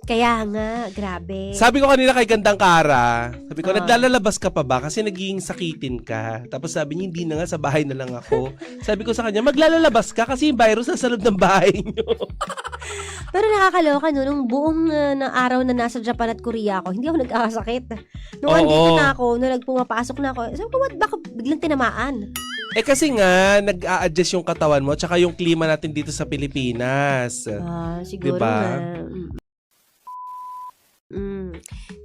Kaya nga, grabe. Sabi ko kanina kay Gandang Kara, sabi ko, naglalabas ka pa ba? Kasi naging sakitin ka. Tapos sabi niya, hindi na nga, sa bahay na lang ako. Sabi ko sa kanya, maglalabas ka kasi yung virus nasa loob ng bahay niyo. Pero nakakaloka no, nung buong na araw na nasa Japan at Korea ako, hindi ako nagkakasakit. Nung andito na ako, nung pumapasok na ako, sabi ko, baka biglang tinamaan. Kasi nga, nag-a-adjust yung katawan mo tsaka yung klima natin dito sa Pilipinas. Siguro Diba? nga.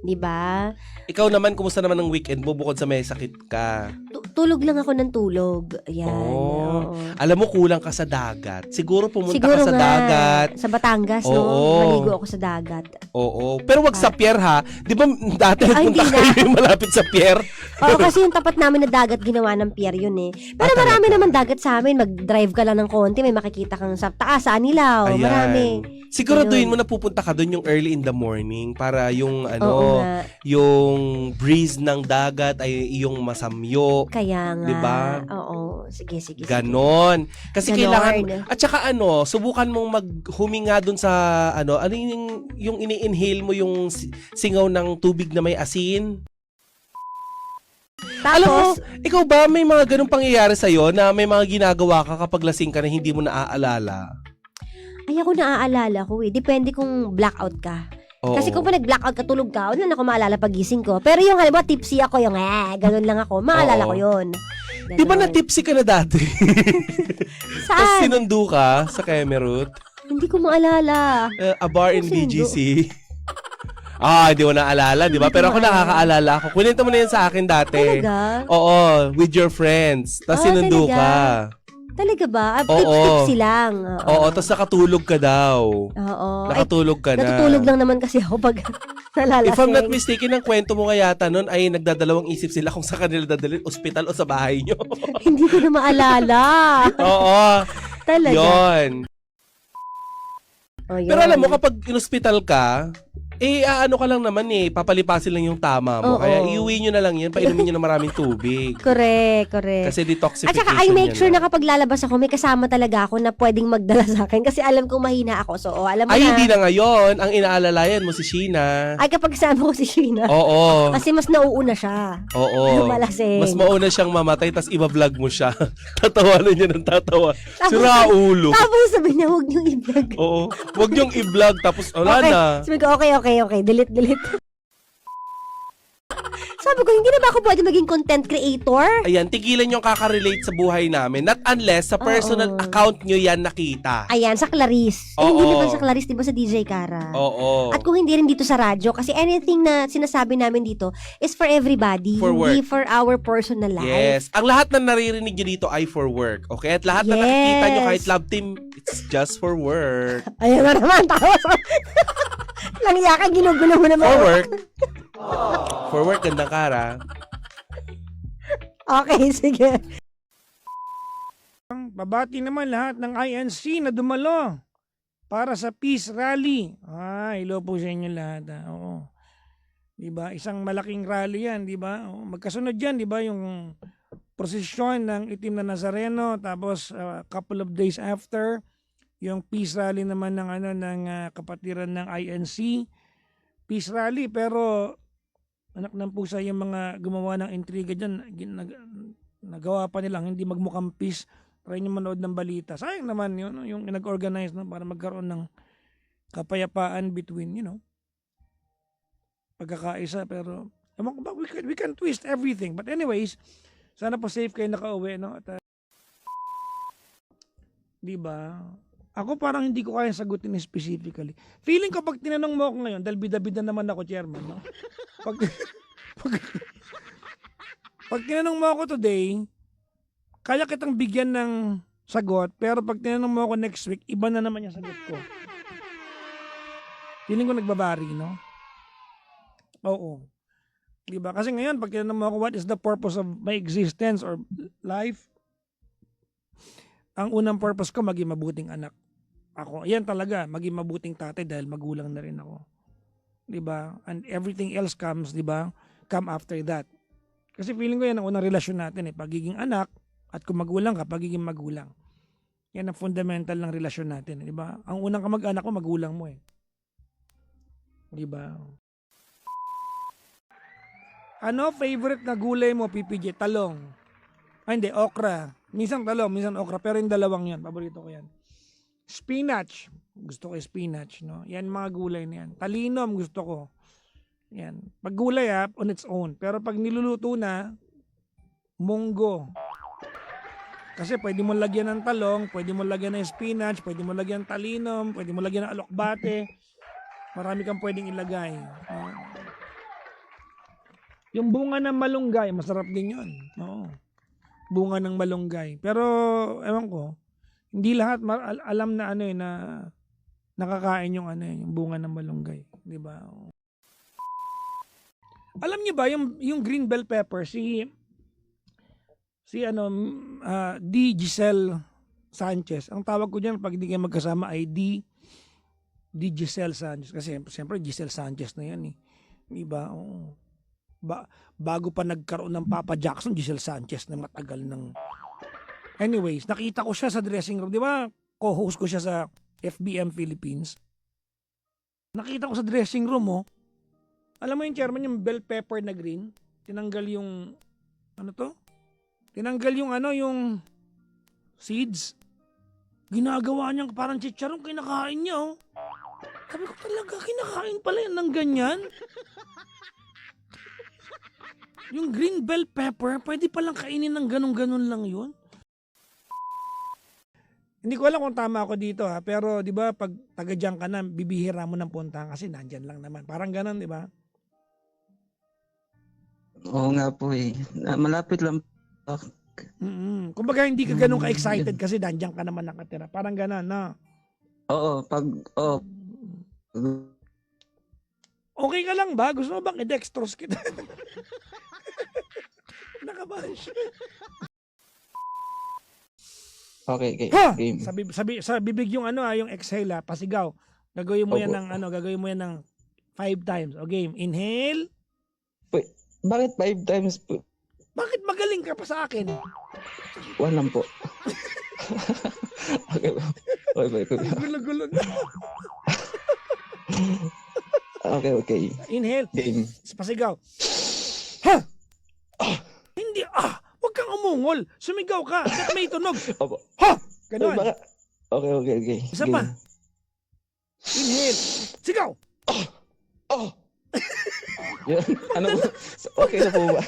Diba? Ikaw naman, kumusta naman ang weekend mo bukod sa may sakit ka? Tulog lang ako ng tulog. Ayan. Oo. Alam mo, kulang ka sa dagat. Siguro pumunta Siguro ka sa nga, dagat. Sa Batangas, no? Oo. Maligo ako sa dagat. Oo. Pero wag sa pier, ha? Di ba dati nagpunta hindi kayo malapit sa pier? Oo, kasi yung tapat namin na dagat, ginawa ng pier yun eh. Pero marami naman dagat sa amin. Mag-drive ka lang ng konti, may makikita kang sa taas, sa Anilaw. Ayan. Marami. Siguraduhin mo na pupunta ka doon yung early in the morning para yung Oo nga. yung breeze ng dagat ay yung masamyo. Kaya nga. Diba? Oo. Sige. Ganon. Kasi Ganon. kailangan, at saka subukan mong maghuminga dun sa, yung ini-inhale mo yung singaw ng tubig na may asin. Tapos, Alam mo, ikaw ba may mga ganung pangyayari sa'yo na may mga ginagawa ka kapag lasing ka na hindi mo naaalala? ay ako naaalala ko eh. Depende kung blackout ka. Oo. Kasi kung pa nag-blackout ka, tulog ka, wala na ako maalala pagising ko. Pero yung halimbawa, tipsy ako, yung ganun lang ako, maalala ko yun. Di ba na-tipsy ka na dati? Tapos Saan? sinundo ka sa Kemerut? Hindi ko maalala. A bar in Ano sinundo? BGC. Hindi mo naalala, di ba? Pero ako nakakaalala ako. Kwento mo na yan sa akin dati. Talaga? Oo, with your friends. Tapos sinundo talaga? ka. Talaga ba? Oo. Tipsy lang. Oo, tapos nakatulog ka daw. Oo. Nakatulog ka na. Natutulog lang naman kasi ako pag nalalasing. If I'm not mistaken, ang kwento mo nga yata nun ay nagdadalawang isip sila kung sa kanila dadalhin, ospital o sa bahay nyo. Hindi ko na maalala. Oo. Talaga. Yon. Oh, yun. Pero alam mo, kapag in-hospital ka, ano ka lang naman papalipasin lang yung tama mo. Oo. Kaya iuwi nyo na lang yan, painumin nyo ng maraming tubig. Correct. Kasi detoxification At saka I make sure yan, na kapag lalabas ako, may kasama talaga ako na pwedeng magdala sa akin. Kasi alam kong mahina ako. So, alam mo Ay, na. hindi na ngayon. Ang inaalalayan mo si Sheena. Ay, kapag kasama ko si Sheena. Oo. Kasi mas nauuna siya. Oo. Malasing. Mas mauna siyang mamatay, tas iba-vlog mo siya. Tatawanan niya ng tatawa. Tapos- Sira ulo. Tapos sabi niya, huwag niyong i-vlog. Oo. Huwag niyong i-vlog, tapos wala Okay. na. Sabi ko, okay. Delete. Sabi ko, hindi na ba ako pwede maging content creator? Ayan, tigilan yung kakarelate sa buhay namin. Not unless sa personal Oo. account nyo yan nakita. Ayan, sa Clarice. Oo. Hindi naman sa Clarice, di ba sa DJ Kara? Oo. At kung hindi rin dito sa radyo, kasi anything na sinasabi namin dito is for everybody, For hindi work. for our personal life. Yes. Ang lahat na naririnig nyo dito ay for work. Okay? At lahat na Yes. nakikita nyo kahit love team, it's just for work. Ayun na naman, tapos langya ka, ginugulo mo naman. For work. For work, Gandang Kara. Okay, sige. Babati naman lahat ng INC na dumalo para sa Peace Rally. Hello po sa inyo lahat. Oo. 'Di ba? Isang malaking rally 'yan, 'di ba? Magkasunod 'yan, 'di ba, yung prosesyon ng Itim na Nazareno, tapos couple of days after yung Peace Rally naman ng kapatiran ng INC. Peace Rally, pero anak ng pusa yung mga gumawa ng intriga dyan, nagawa pa nilang hindi magmukhang peace. Try nyo manood ng balita. Sayang naman yun, yung nag-organize para magkaroon ng kapayapaan between, pagkakaisa. Pero we can twist everything. But anyways, sana po safe kayo nakauwi. At, diba? Ako parang hindi ko kayang sagutin specifically. Feeling ko pag tinanong mo ako ngayon, dahil bida-bida naman ako, chairman, no? Pag tinanong mo ako today, kaya kitang bigyan ng sagot, pero pag tinanong mo ako next week, iba na naman yung sagot ko. Feeling ko nagbabari, no? Oo. Diba? Kasi ngayon, pag tinanong mo ako, what is the purpose of my existence or life? Ang unang purpose ko, maging mabuting anak. Ako, yan talaga, maging mabuting tatay dahil magulang na rin ako. 'Di ba? And everything else comes, 'di ba? Come after that. Kasi feeling ko yan ang unang relasyon natin pagiging anak at kung magulang ka, pagiging magulang. Yan ang fundamental ng relasyon natin, 'di ba? Ang unang kamag-anak mo magulang mo . Di ba? Ano favorite na gulay mo, PPJ? Talong. Ay, hindi, okra. Minsan talong, minsan okra. Pero yung dalawang yan, paborito ko yan. Spinach. Gusto ko yung spinach, no? Yan mga gulay na yan. Talinom, gusto ko. Yan. Pag gulay, on its own. Pero pag niluluto na, munggo. Kasi pwede mo lagyan ng talong, pwede mo lagyan ng spinach, pwede mo lagyan ng talinom, pwede mo lagyan ng alokbate. Marami kang pwedeng ilagay. Yung bunga ng malunggay, masarap din yun. Oo. Bunga ng malunggay. Pero, ewan ko, hindi lahat alam na na nakakain yung yung bunga ng malunggay. Di ba? Alam niyo ba, yung green bell pepper, si D. Giselle Sanchez. Ang tawag ko diyan pag hindi kayo magkasama ay D. Giselle Sanchez. Kasi siyempre Giselle Sanchez na yan eh. Diba? Oo. Bago pa nagkaroon ng Papa Jackson, Giselle Sanchez na matagal ng... Anyways, nakita ko siya sa dressing room. Di ba? Co-host ko siya sa FBM Philippines. Nakita ko sa dressing room, oh. Alam mo yung chairman, yung bell pepper na green, tinanggal yung... Ano to? Tinanggal yung yung seeds. Ginagawa niya parang chicharon, kinakain niya, oh. Sabi ko talaga, kinakain pala yan ng ganyan. Yung green bell pepper, pwede palang kainin ng ganun-ganun lang yun. Hindi ko alam kung tama ako dito pero di ba pag taga diyan ka na, bibihira mo ng puntahan kasi nandyan lang naman. Parang ganun, di ba? Oo nga po eh. Malapit lang. Kumbaga hindi ka ganun ka-excited kasi nandyan ka naman nakatira. Parang ganun, no? Oo, Okay ka lang ba? Gusto mo bang i-dextrose kita? Nakabash. Okay. Ha! Game. Sa bibig yung yung exhale pasigaw. Gagawin mo yan ng 5 times. O game, inhale. Bakit 5 times po? Bakit magaling ka pa sa akin? Walang po. Okay. Gulo-gulo na. Okay. Inhale. Game. Pasigaw. Ha! Hindi, huwag kang umungol. Sumigaw ka. At may tunog. Opo. Ha! Ganun. Okay. Isa pa. Inhale. Sigaw. Yan. Ano po? Okay na po ba?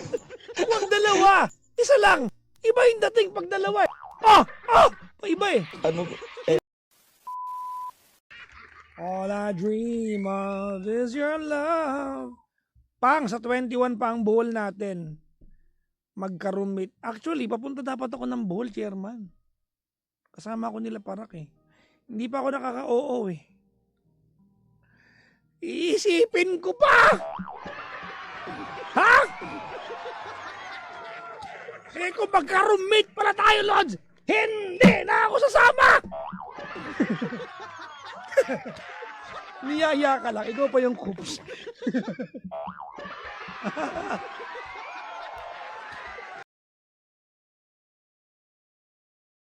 Huwag dalawa. Isa lang. Iba yung dating pag dalawa. Iba eh. Ano po? All I dream of is your love. Pang, sa 21 pa ang Bohol natin. Magka-roommate. Actually, papunta dapat ako ng Bohol, chairman. Kasama ko nila Parak eh. Hindi pa ako nakaka-oo eh. Iisipin ko pa! Ha? Kung magka-roommate pala tayo, Lods, hindi na ako sasama! Niyaya ka lang. Ikaw pa yung coops.